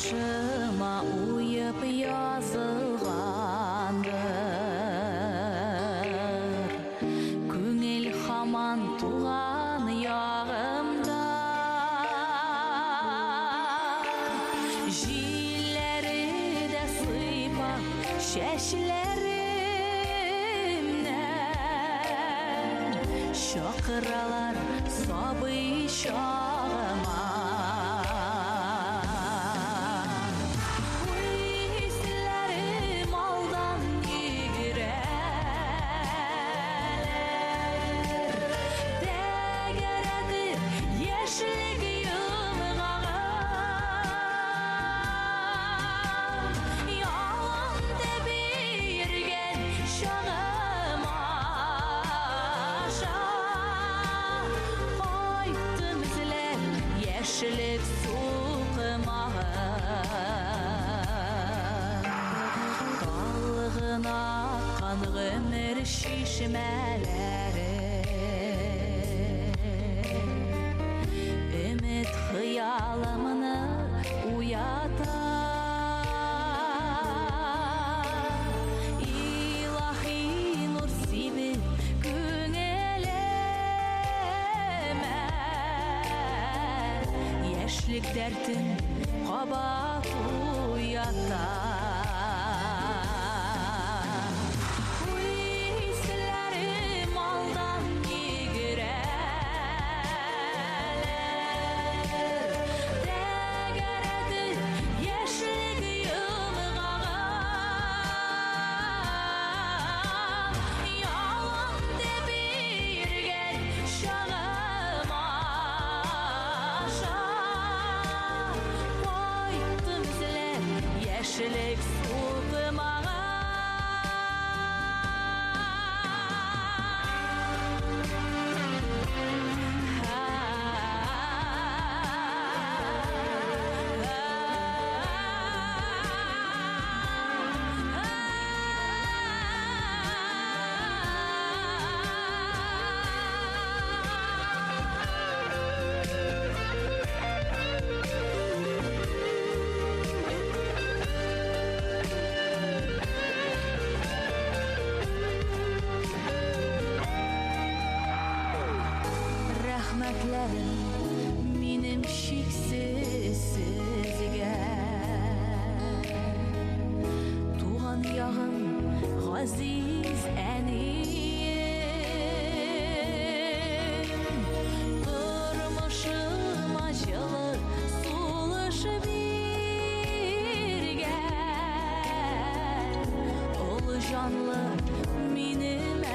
Başıma uyup yazılgandır Көңіл хаман туған яғымда Жиллері де сыйпап шәшілерімнен Шақыралар сабый шағыма Шілік суқымағы Талығына қанғымыр шишмәләрі Үміт қиялымыны уята Илахи нұр сибі Яшілік дәртін қабат уята Уйсілерім алдан егірәлер Дәгәрәді яшілік юмғаға Ялан деп ерген шағыма Шілік суқымаға Rəhmətlərim minim şiksiz sizgə Tuğan yağım ғaziz əniyim Тұрмышыma жылы сулышы бергән Ұлы жанлы миним